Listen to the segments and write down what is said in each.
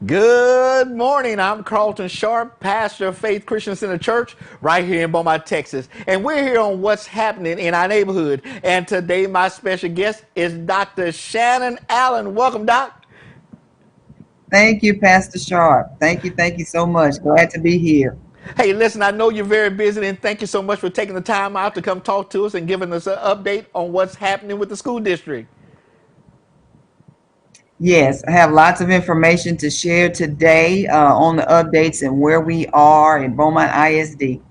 Good morning. I'm Carlton Sharp, pastor of Faith Christian Center Church right here in Beaumont, Texas. And we're here on what's happening in our neighborhood. And today my special guest is Dr. Shannon Allen. Welcome, Doc. Thank you, Pastor Sharp. Thank you so much. Glad to be here. Hey, listen, I know you're very busy and thank you so much for taking the time out to come talk to us and giving us an update on what's happening with the school district. Yes, I have lots of information to share today on the updates and where we are in Beaumont ISD.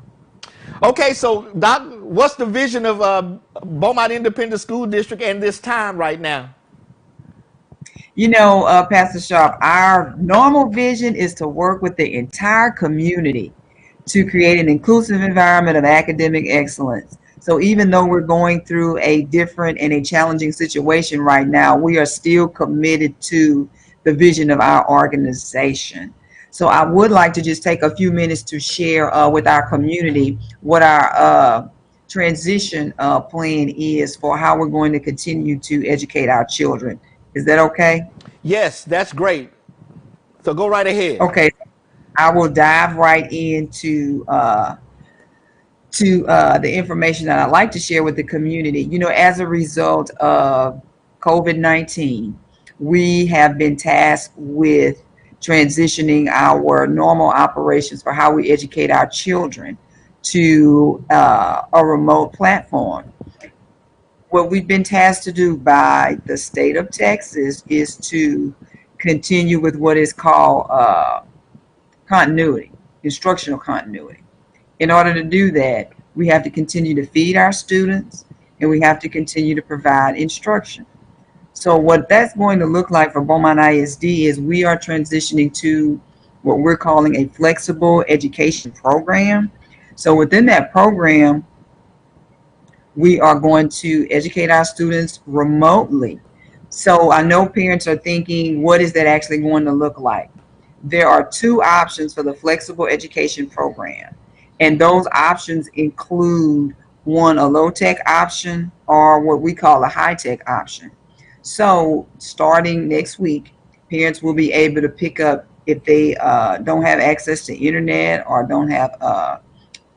Okay, so Doc, what's the vision of Beaumont Independent School District and this time right now? Pastor Sharp, our normal vision is to work with the entire community to create an inclusive environment of academic excellence. So even though we're going through a different and a challenging situation right now, we are still committed to the vision of our organization. So I would like to just take a few minutes to share with our community what our transition plan is for how we're going to continue to educate our children. Is that okay? Yes, that's great. So go right ahead. Okay, I will dive right into the information that I'd like to share with the community. As a result of COVID-19, we have been tasked with transitioning our normal operations for how we educate our children to a remote platform. What we've been tasked to do by the state of Texas is to continue with what is called continuity, instructional continuity. In order to do that, we have to continue to feed our students and we have to continue to provide instruction. So what that's going to look like for Beaumont ISD is we are transitioning to what we're calling a flexible education program. So within that program, we are going to educate our students remotely. So I know parents are thinking, what is that actually going to look like? There are two options for the flexible education program, and those options include one, a low tech option, or what we call a high tech option. So starting next week, parents will be able to pick up if they don't have access to internet or don't have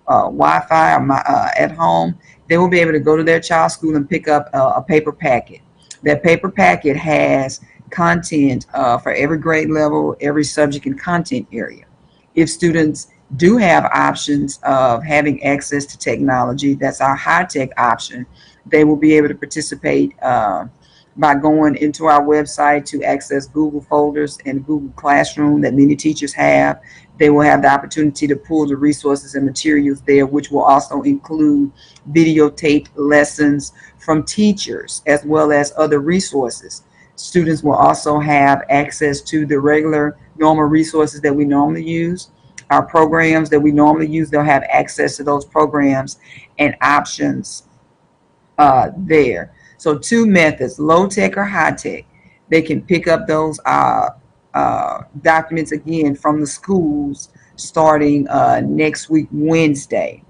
Wi-Fi or at home, they will be able to go to their child's school and pick up a paper packet. That paper packet has content for every grade level, every subject and content area. If students do have options of having access to technology, that's our high-tech option, they will be able to participate by going into our website to access Google folders and Google Classroom that many teachers have. They will have the opportunity to pull the resources and materials there, which will also include videotaped lessons from teachers as well as other resources. Students will also have access to the regular normal resources that we normally use. Our programs that we normally use, they'll have access to those programs and options there. So two methods, low tech or high tech. They can pick up those documents again from the schools starting next week, Wednesday.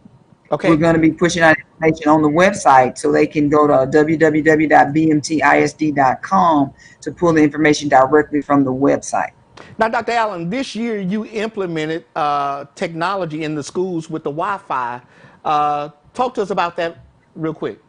We're Okay. going to be pushing out information on the website so they can go to www.bmtisd.com to pull the information directly from the website. Now, Dr. Allen, this year you implemented technology in the schools with the Wi-Fi. Talk to us about that real quick.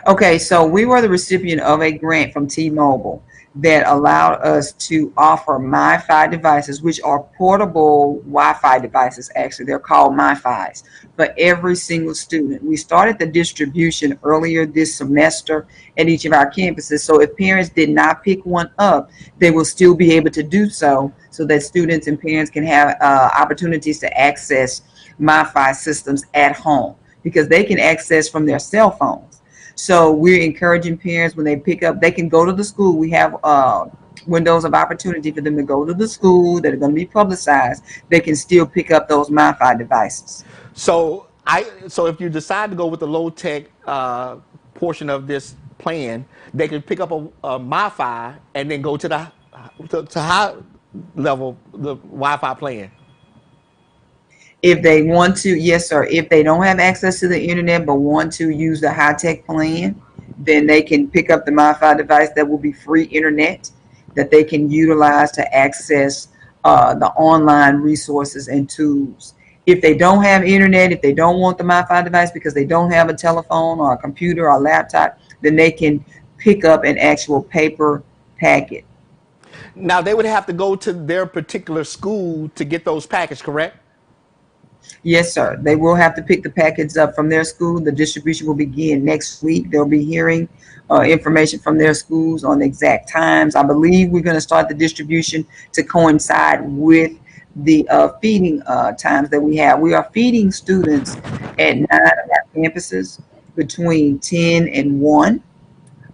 Okay, so we were the recipient of a grant from T-Mobile that allowed us to offer MiFi devices, which are portable Wi-Fi devices. Actually, they're called MiFis for every single student. We started the distribution earlier this semester at each of our campuses. So if parents did not pick one up, they will still be able to do so, so that students and parents can have opportunities to access MiFi systems at home because they can access from their cell phones. So we're encouraging parents when they pick up, they can go to the school. We have windows of opportunity for them to go to the school that are going to be publicized. They can still pick up those MiFi devices. So if you decide to go with the low tech portion of this plan, they can pick up a MiFi and then go to to high level the Wi-Fi plan. If they want to, yes, sir. If they don't have access to the internet but want to use the high tech plan, then they can pick up the MiFi device that will be free internet. that they can utilize to access the online resources and tools. If they don't have internet, if they don't want the MiFi device because they don't have a telephone or a computer or a laptop, then they can pick up an actual paper packet. Now they would have to go to their particular school to get those packets, correct? Yes, sir. They will have to pick the packets up from their school. The distribution will begin next week. They'll be hearing information from their schools on the exact times. I believe we're going to start the distribution to coincide with the feeding times that we have. We are feeding students at 9 of our campuses between 10 and 1.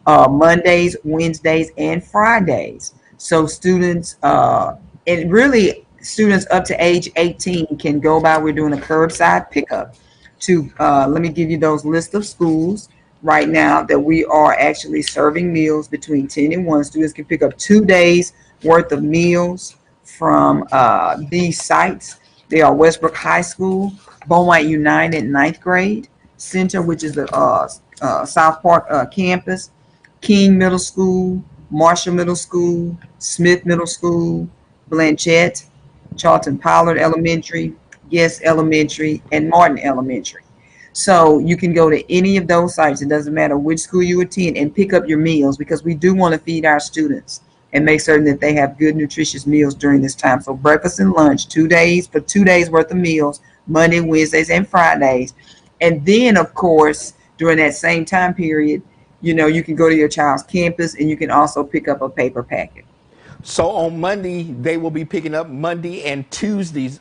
Mondays, Wednesdays, and Fridays. So students, and really students up to age 18 can go by. We're doing a curbside pickup to, let me give you those list of schools right now that we are actually serving meals between 10 and 1. Students can pick up 2 days worth of meals from these sites. They are Westbrook High School, Beaumont United ninth grade, Center, which is the South Park campus, King Middle School, Marshall Middle School, Smith Middle School, Blanchette, Charlton Pollard Elementary, Guest Elementary, and Martin Elementary. So you can go to any of those sites. It doesn't matter which school you attend and pick up your meals because we do want to feed our students and make certain that they have good, nutritious meals during this time. So breakfast and lunch, 2 days for 2 days worth of meals, Monday, Wednesdays, and Fridays. And then, of course, during that same time period, you can go to your child's campus and you can also pick up a paper packet. So on Monday, they will be picking up Monday and Tuesdays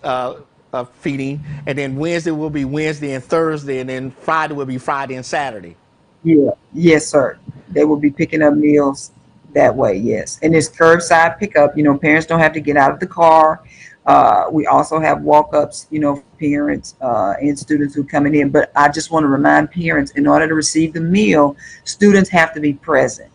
feeding, and then Wednesday will be Wednesday and Thursday, and then Friday will be Friday and Saturday. Yeah. Yes, sir. They will be picking up meals that way. Yes. And it's curbside pickup. Parents don't have to get out of the car. We also have walk-ups, for parents and students who are coming in. But I just want to remind parents, in order to receive the meal, students have to be present.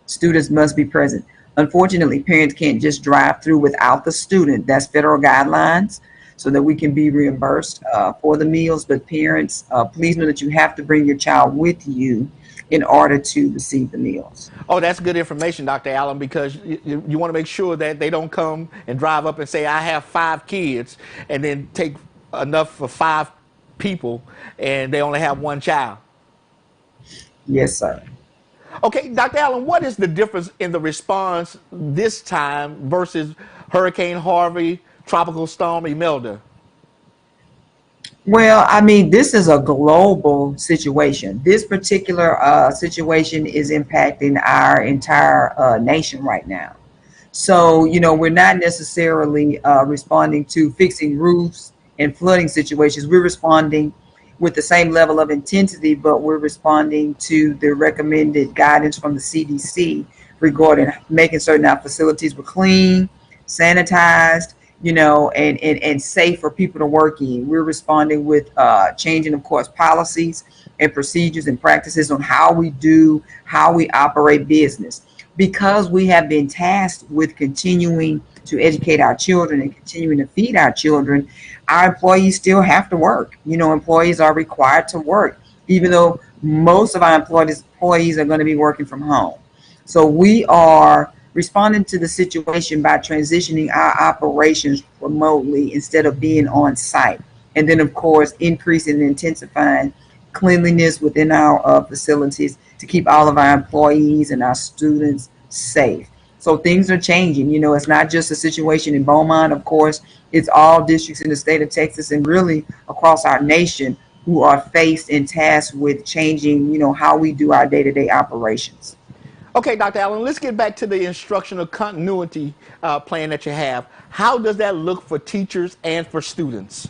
Students must be present. Unfortunately, parents can't just drive through without the student. That's federal guidelines so that we can be reimbursed for the meals. But parents, please know that you have to bring your child with you in order to receive the meals. Oh, that's good information, Dr. Allen, because you want to make sure that they don't come and drive up and say, I have 5 kids, and then take enough for 5 people, and they only have one child. Yes, sir. Okay, Dr. Allen, what is the difference in the response this time versus Hurricane Harvey, Tropical Storm Imelda? Well, I mean, this is a global situation. This particular situation is impacting our entire nation right now. So, we're not necessarily responding to fixing roofs and flooding situations. We're responding with the same level of intensity, but we're responding to the recommended guidance from the CDC regarding making certain our facilities were clean, sanitized, and safe for people to work in. We're responding with changing, of course, policies and procedures and practices on how we operate business. Because we have been tasked with continuing to educate our children and continuing to feed our children, our employees still have to work. Employees are required to work, even though most of our employees are going to be working from home. So we are responding to the situation by transitioning our operations remotely instead of being on site. And then, of course, increasing and intensifying cleanliness within our facilities to keep all of our employees and our students safe. So things are changing. It's not just a situation in Beaumont, of course, it's all districts in the state of Texas and really across our nation who are faced and tasked with changing, how we do our day-to-day operations. Okay, Dr. Allen, let's get back to the instructional continuity plan that you have. How does that look for teachers and for students?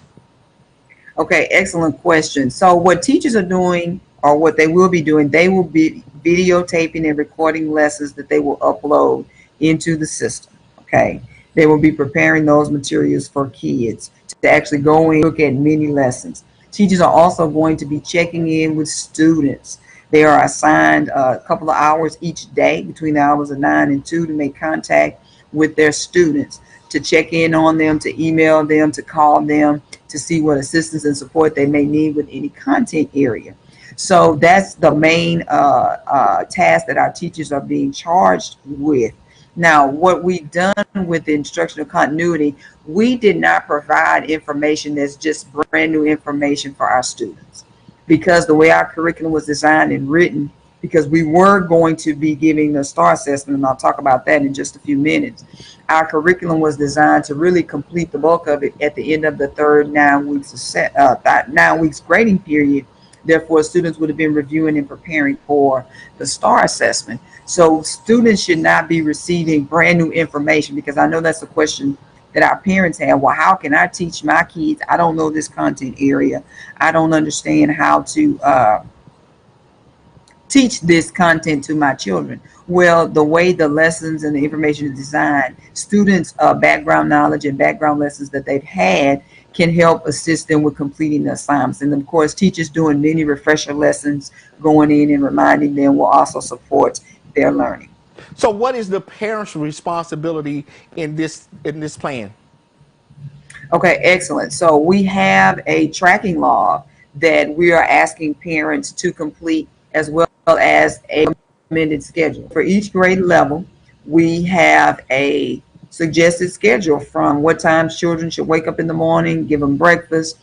Okay, excellent question. So what teachers are doing, or what they will be doing, they will be videotaping and recording lessons that they will upload into the system. Okay, they will be preparing those materials for kids to actually go and look at mini lessons. Teachers are also going to be checking in with students. They are assigned a couple of hours each day between the hours of 9 and 2 to make contact with their students, to check in on them, to email them, to call them, to see what assistance and support they may need with any content area. So that's the main task that our teachers are being charged with. Now, what we've done with the instructional continuity, we did not provide information that's just brand new information for our students. Because the way our curriculum was designed and written, because we were going to be giving the STAR assessment, and I'll talk about that in just a few minutes. Our curriculum was designed to really complete the bulk of it at the end of the third 9 weeks of 9 weeks grading period. Therefore, students would have been reviewing and preparing for the STAR assessment. So students should not be receiving brand new information, because I know that's a question that our parents have. Well, how can I teach my kids? I don't know this content area. I don't understand how to teach this content to my children. Well, the way the lessons and the information is designed, students' background knowledge and background lessons that they've had can help assist them with completing the assignments. And of course, teachers doing many refresher lessons, going in and reminding them, will also support their learning. So what is the parent's responsibility in this plan? Okay, excellent. So we have a tracking log that we are asking parents to complete, as well as a recommended schedule. For each grade level, we have a suggested schedule from what times children should wake up in the morning, give them breakfast,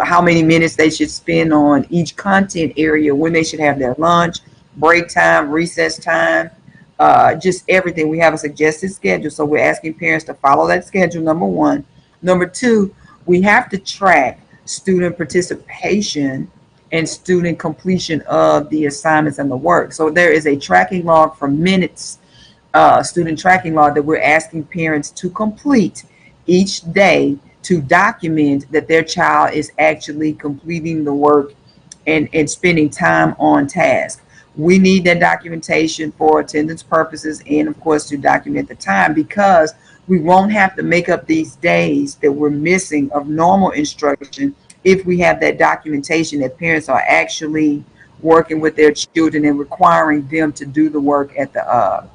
how many minutes they should spend on each content area, when they should have their lunch, break time, recess time, just everything. We have a suggested schedule. So we're asking parents to follow that schedule, number one. Number two, we have to track student participation and student completion of the assignments and the work. So there is a tracking log for minutes, student tracking log, that we're asking parents to complete each day to document that their child is actually completing the work and spending time on task. We need that documentation for attendance purposes, and of course to document the time, because we won't have to make up these days that we're missing of normal instruction if we have that documentation that parents are actually working with their children and requiring them to do the work at the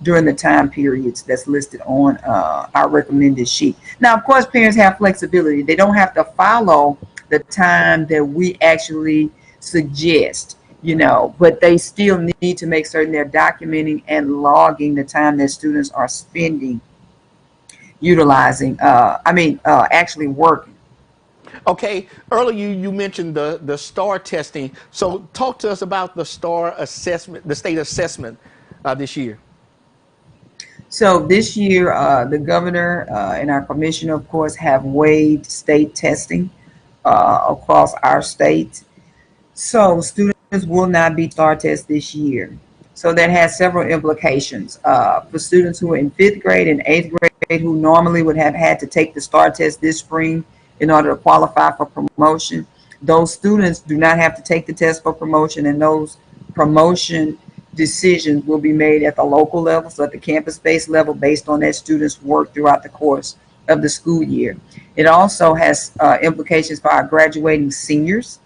during the time periods that's listed on our recommended sheet. Now, of course, parents have flexibility. They don't have to follow the time that we actually suggest, but they still need to make certain they're documenting and logging the time that students are spending utilizing, actually working. Okay, earlier you mentioned the STAR testing. So talk to us about the STAR assessment, the state assessment this year. So this year, the governor and our commissioner, of course, have waived state testing across our state. So students will not be STAR test this year. So that has several implications for students who are in fifth grade and eighth grade, who normally would have had to take the STAR test this spring in order to qualify for promotion. Those students do not have to take the test for promotion, and those promotion decisions will be made at the local level, so at the campus-based level, based on that student's work throughout the course of the school year. It also has implications for our graduating seniors,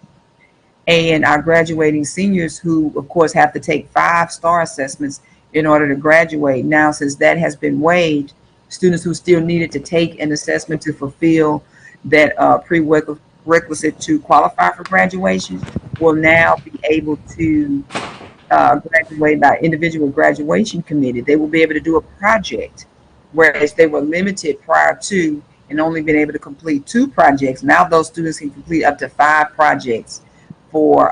and our graduating seniors who, of course, have to take 5 STAR assessments in order to graduate. Now, since that has been waived, students who still needed to take an assessment to fulfill that prerequisite to qualify for graduation will now be able to graduate by individual graduation committee. They will be able to do a project, whereas they were limited prior to and only been able to complete 2 projects. Now those students can complete up to 5 projects for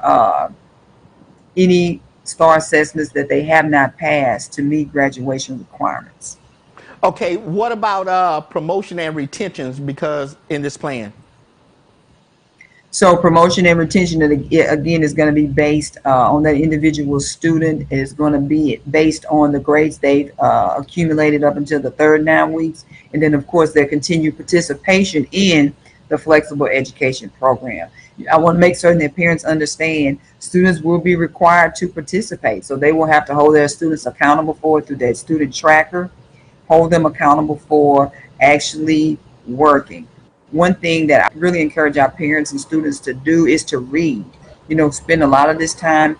any STAR assessments that they have not passed to meet graduation requirements. Okay, what about promotion and retentions because in this plan? So promotion and retention, again, is going to be based on that individual student. Is going to be based on the grades they've accumulated up until the third 9 weeks, and then of course their continued participation in the flexible education program. I want to make certain that parents understand students will be required to participate, so they will have to hold their students accountable for it through their student tracker, hold them accountable for actually working. One thing that I really encourage our parents and students to do is to read. Spend a lot of this time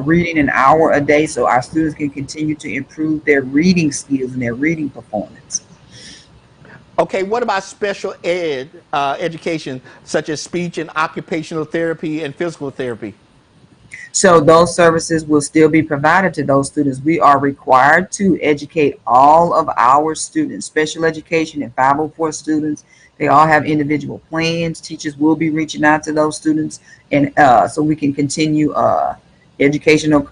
reading an hour a day, so our students can continue to improve their reading skills and their reading performance. Okay, what about special ed education such as speech and occupational therapy and physical therapy? So those services will still be provided to those students. We are required to educate all of our students, special education and 504 students. They all have individual plans. Teachers will be reaching out to those students, and so we can continue educational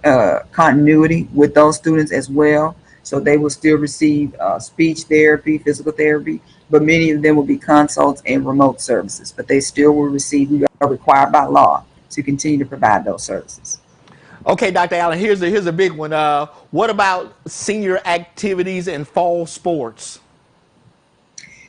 continuity with those students as well. So they will still receive speech therapy, physical therapy, but many of them will be consults and remote services. But they still will receive. We are required by law to continue to provide those services. Okay, Dr. Allen, here's a big one. What about senior activities and fall sports?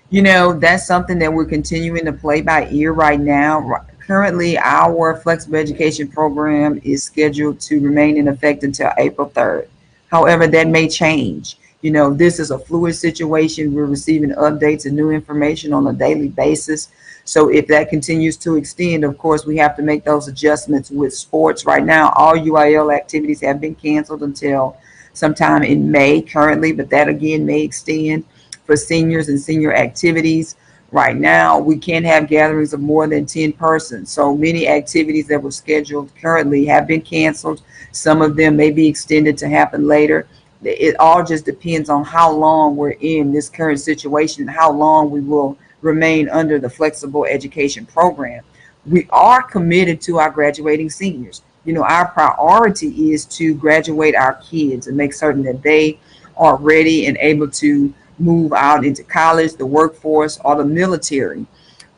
You know, that's something that we're continuing to play by ear right now. Currently, our flexible education program is scheduled to remain in effect until April 3rd. However, that may change. You know, this is a fluid situation. We're receiving updates and new information on a daily basis. So if that continues to extend, of course, we have to make those adjustments with sports. Right now, all UIL activities have been canceled until sometime in May currently, but that again may extend for seniors and senior activities. Right now, we can't have gatherings of more than 10 persons. So many activities that were scheduled currently have been canceled. Some of them may be extended to happen later. It all just depends on how long we're in this current situation and how long we will remain under the flexible education program. We are committed to our graduating seniors. You know, our priority is to graduate our kids and make certain that they are ready and able to move out into college, the workforce, or the military.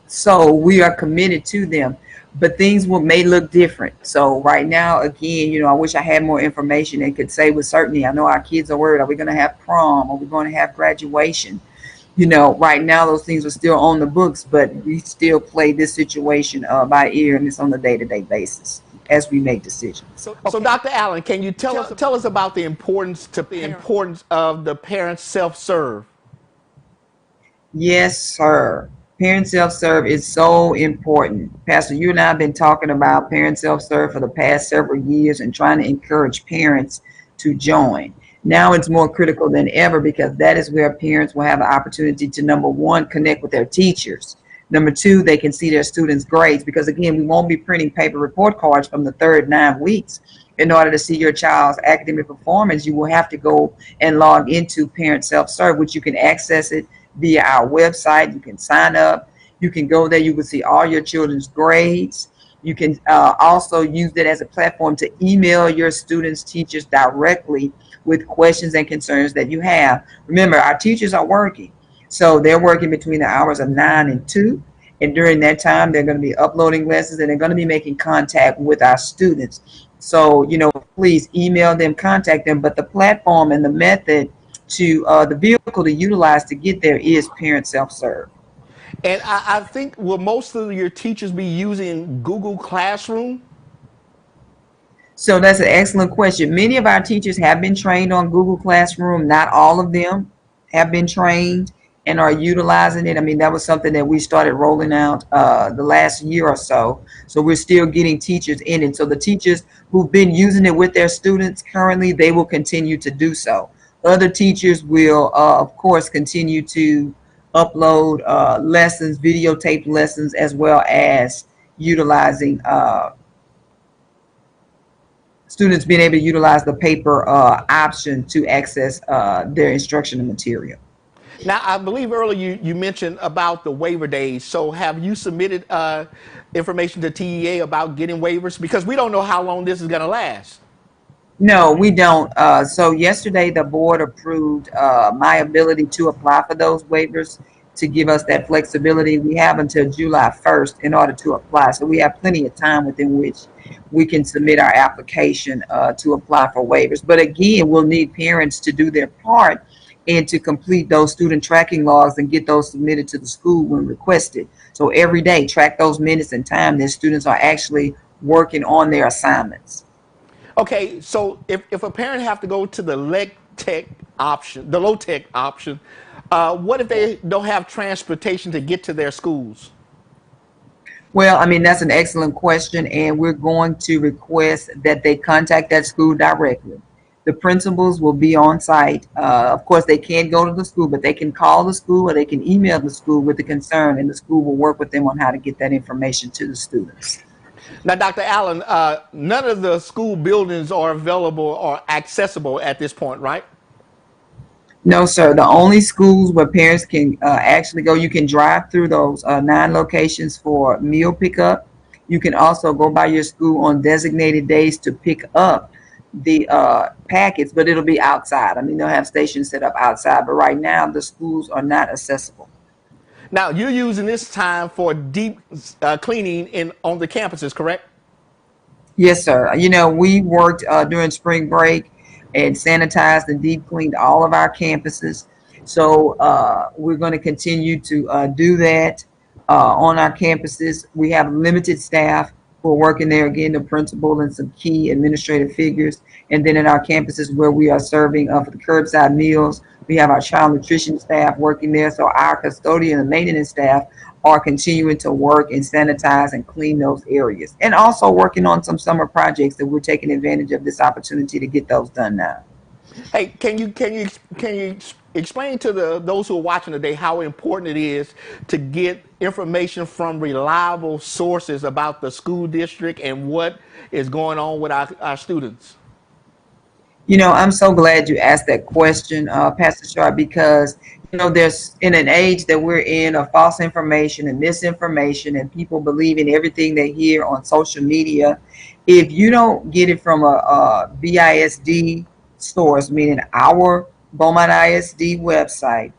So we are committed to them, but things will may look different. So right now, again, you know, I wish I had more information and could say with certainty. I know our kids are worried: are we going to have prom? Are we going to have graduation? You know, right now those things are still on the books, but we still play this situation by ear, and it's on a day-to-day basis as we make decisions. So, Dr. Allen, can you tell us about the importance of the parent self-serve? Yes, sir. Parent self-serve is so important. Pastor, you and I have been talking about parent self-serve for the past several years and trying to encourage parents to join. Now it's more critical than ever because that is where parents will have the opportunity to, number one, connect with their teachers. Number two, they can see their students' grades because, again, we won't be printing paper report cards from the third 9 weeks. In order to see your child's academic performance, you will have to go and log into parent self-serve, which you can access it via our website. You can sign up. You can go there. You can see all your children's grades. You can also use it as a platform to email your students' teachers directly with questions and concerns that you have. Remember, our teachers are working. So they're working between the hours of 9 and 2. And during that time, they're going to be uploading lessons and they're going to be making contact with our students. So, you know, please email them, contact them. But the platform and the method to the vehicle to utilize to get there is parent self-serve. And I think will most of your teachers be using Google Classroom? So that's an excellent question. Many of our teachers have been trained on Google Classroom. Not all of them have been trained and are utilizing it. I mean, that was something that we started rolling out the last year or so. So we're still getting teachers in it. So the teachers who've been using it with their students currently, they will continue to do so. Other teachers will, of course, continue to upload lessons, videotaped lessons, as well as utilizing students being able to utilize the paper option to access their instructional material. Now, I believe earlier you mentioned about the waiver days. So, have you submitted information to TEA about getting waivers? Because we don't know how long this is going to last. No, we don't. So yesterday the board approved my ability to apply for those waivers to give us that flexibility. We have until July 1st in order to apply. So we have plenty of time within which we can submit our application to apply for waivers. But again, we'll need parents to do their part and to complete those student tracking logs and get those submitted to the school when requested. So every day, track those minutes and time that students are actually working on their assignments. Okay, so if a parent have to go to the low tech option, what if they don't have transportation to get to their schools? Well, I mean, that's an excellent question, and we're going to request that they contact that school directly. The principals will be on site. Of course, they can't go to the school, but they can call the school or they can email the school with the concern, and the school will work with them on how to get that information to the students. Now, Dr. Allen, none of the school buildings are available or accessible at this point, right? No, sir. The only schools where parents can actually go, you can drive through those 9 locations for meal pickup. You can also go by your school on designated days to pick up the packets, but it'll be outside. I mean, they'll have stations set up outside, but right now the schools are not accessible. Now, you're using this time for deep cleaning on the campuses, correct? Yes, sir. You know, we worked during spring break and sanitized and deep cleaned all of our campuses. So we're going to continue to do that on our campuses. We have limited staff who are working there, again, the principal and some key administrative figures. And then in our campuses where we are serving for the curbside meals, we have our child nutrition staff working there. So our custodian and maintenance staff are continuing to work and sanitize and clean those areas, and also working on some summer projects that we're taking advantage of this opportunity to get those done now. Hey, can you explain to those who are watching today how important it is to get information from reliable sources about the school district and what is going on with our students? You know, I'm so glad you asked that question, Pastor Sharp, because there's in an age that we're in of false information and misinformation, and people believing everything they hear on social media. If you don't get it from a BISD source, meaning our Beaumont ISD website,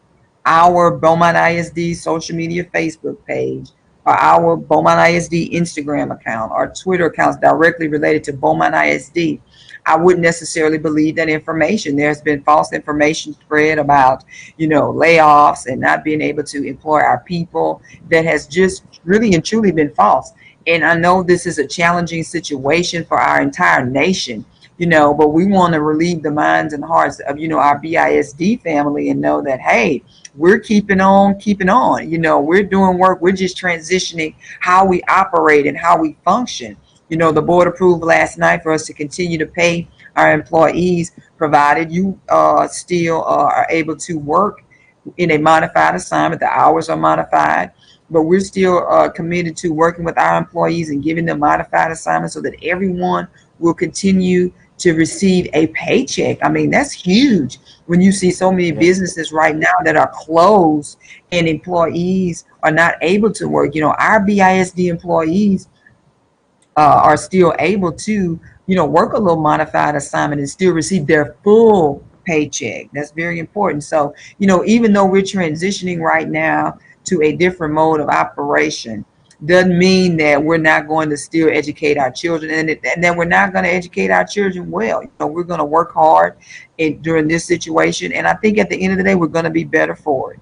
our Beaumont ISD social media Facebook page, or our Beaumont ISD Instagram account, or Twitter accounts directly related to Beaumont ISD, I wouldn't necessarily believe that information. There's been false information spread about, layoffs and not being able to employ our people that has just really and truly been false. And I know this is a challenging situation for our entire nation, but we want to relieve the minds and hearts of, our BISD family and know that, hey, we're keeping on, keeping on. We're doing work. We're just transitioning how we operate and how we function. The board approved last night for us to continue to pay our employees, provided you still are able to work in a modified assignment. The hours are modified, but we're still committed to working with our employees and giving them modified assignments so that everyone will continue to receive a paycheck. I mean, that's huge when you see so many Yes. businesses right now that are closed and employees are not able to work. Our BISD employees are still able to, work a little modified assignment and still receive their full paycheck. That's very important. So, even though we're transitioning right now to a different mode of operation, doesn't mean that we're not going to still educate our children, and that we're not going to educate our children well. We're going to work hard during this situation, and I think at the end of the day, we're going to be better for it.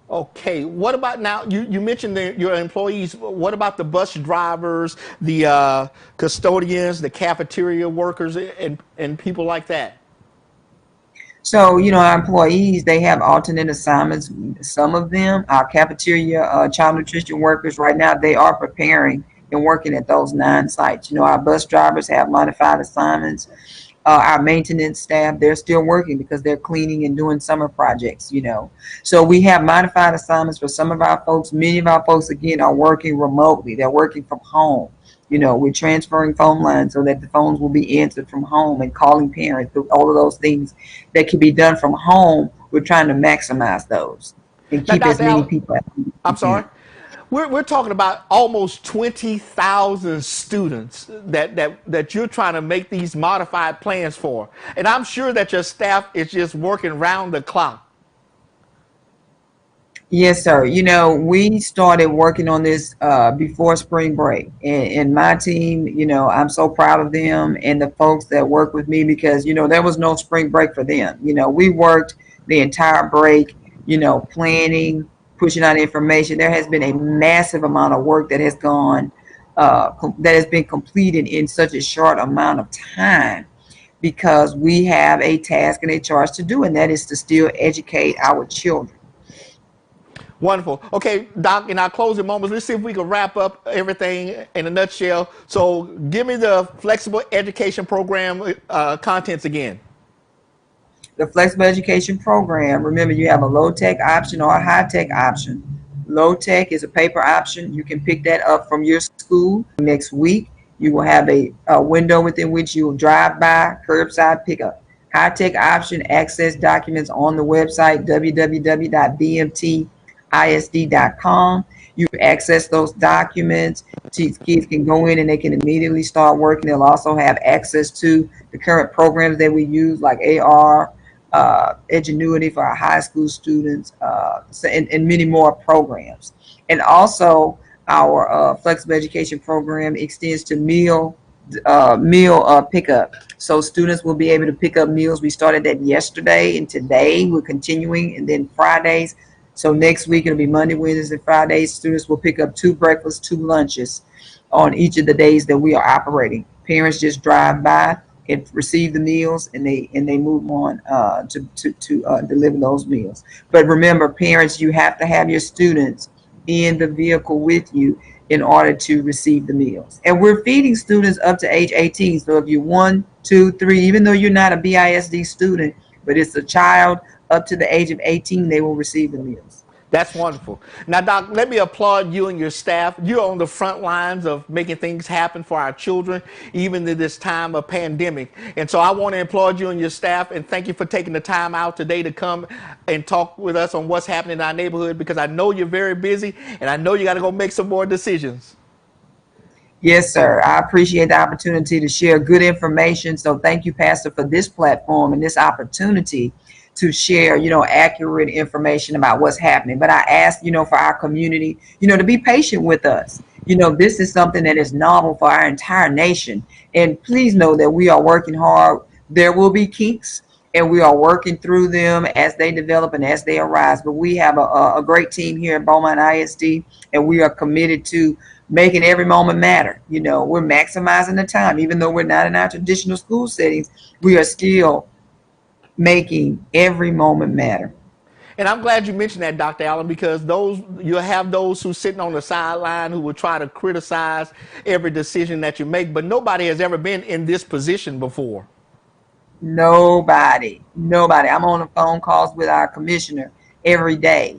Okay, what about now? You mentioned your employees. What about the bus drivers, the custodians, the cafeteria workers, and people like that? So, our employees, they have alternate assignments. Some of them, our cafeteria child nutrition workers right now, they are preparing and working at those 9 sites. Our bus drivers have modified assignments. Our maintenance staff, they're still working because they're cleaning and doing summer projects. So we have modified assignments for some of our folks. Many of our folks, again, are working remotely. They're working from home. We're transferring phone lines so that the phones will be answered from home, and calling parents, all of those things that can be done from home. We're trying to maximize those and Now, keep as Dr. many Allen, people as we I'm sorry. can. We're talking about almost 20,000 students that you're trying to make these modified plans for. And I'm sure that your staff is just working round the clock. Yes, sir. We started working on this before spring break, and my team, I'm so proud of them and the folks that work with me because, there was no spring break for them. We worked the entire break, planning, pushing out information. There has been a massive amount of work that has that has been completed in such a short amount of time because we have a task and a charge to do, and that is to still educate our children. Wonderful. Okay, Doc, in our closing moments, let's see if we can wrap up everything in a nutshell. So give me the flexible education program contents again. The flexible education program, remember, you have a low tech option or a high tech option. Low tech is a paper option. You can pick that up from your school next week. You will have a window within which you will drive by, curbside pickup. High tech option, access documents on the website www.bmtisd.com. You access those documents. Kids can go in and they can immediately start working. They'll also have access to the current programs that we use, like AR, Edgenuity for our high school students, and many more programs. And also, our flexible education program extends to meal pickup. So students will be able to pick up meals. We started that yesterday, and today we're continuing, and then Fridays. So next week it'll be Monday, Wednesdays, and Fridays. Students will pick up 2 breakfasts, 2 lunches on each of the days that we are operating. Parents just drive by and receive the meals, and they move on to deliver those meals. But remember, parents, you have to have your students in the vehicle with you in order to receive the meals. And we're feeding students up to age 18. So if you're 1, 2, 3, even though you're not a BISD student, but it's a child up to the age of 18, they will receive the meals. That's wonderful. Now, Doc, let me applaud you and your staff. You're on the front lines of making things happen for our children, even in this time of pandemic. And so I want to applaud you and your staff and thank you for taking the time out today to come and talk with us on what's happening in our neighborhood, because I know you're very busy and I know you got to go make some more decisions. Yes, sir. I appreciate the opportunity to share good information. So thank you, Pastor, for this platform and this opportunity to share, accurate information about what's happening. But I ask, for our community, to be patient with us. This is something that is novel for our entire nation. And please know that we are working hard. There will be kinks, and we are working through them as they develop and as they arise. But we have a great team here at Beaumont ISD, and we are committed to making every moment matter. We're maximizing the time. Even though we're not in our traditional school settings, we are still making every moment matter. And I'm glad you mentioned that, Dr. Allen, because you'll have those who sitting on the sideline who will try to criticize every decision that you make, but nobody has ever been in this position before. Nobody. I'm on the phone calls with our commissioner every day.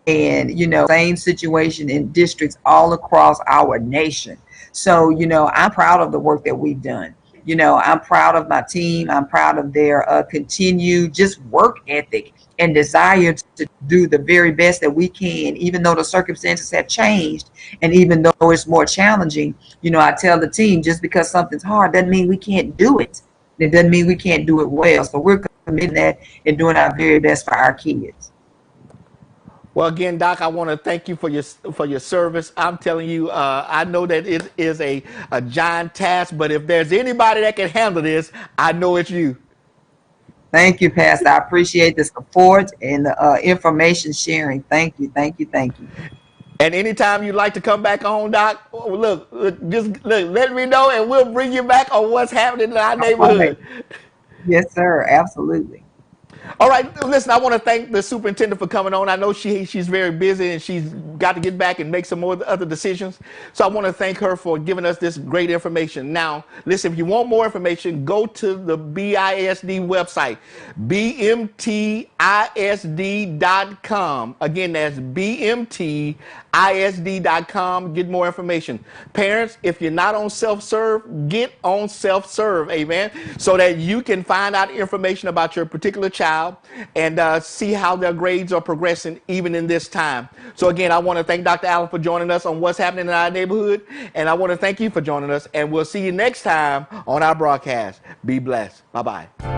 And, same situation in districts all across our nation. So, I'm proud of the work that we've done. I'm proud of my team. I'm proud of their continued just work ethic and desire to do the very best that we can, even though the circumstances have changed. And even though it's more challenging, I tell the team, just because something's hard doesn't mean we can't do it. It doesn't mean we can't do it well. So we're committed to that and doing our very best for our kids. Well, again, Doc, I want to thank you for your service. I'm telling you, I know that it is a giant task, but if there's anybody that can handle this, I know it's you. Thank you, Pastor. I appreciate the support and the information sharing. Thank you. And anytime you'd like to come back on, Doc, just let me know and we'll bring you back on what's happening in our neighborhood. Right. Yes, sir. Absolutely. All right, listen, I want to thank the superintendent for coming on. I know she's very busy and she's got to get back and make some more other decisions. So I want to thank her for giving us this great information. Now, listen, if you want more information, go to the BISD website, bmtisd.com. Again, that's bmtisd.com. Get more information. Parents, if you're not on self-serve, get on self-serve, amen, so that you can find out information about your particular child and see how their grades are progressing even in this time. So again, I want to thank Dr. Allen for joining us on what's happening in our neighborhood, and I want to thank you for joining us, and we'll see you next time on our broadcast. Be blessed. Bye-bye.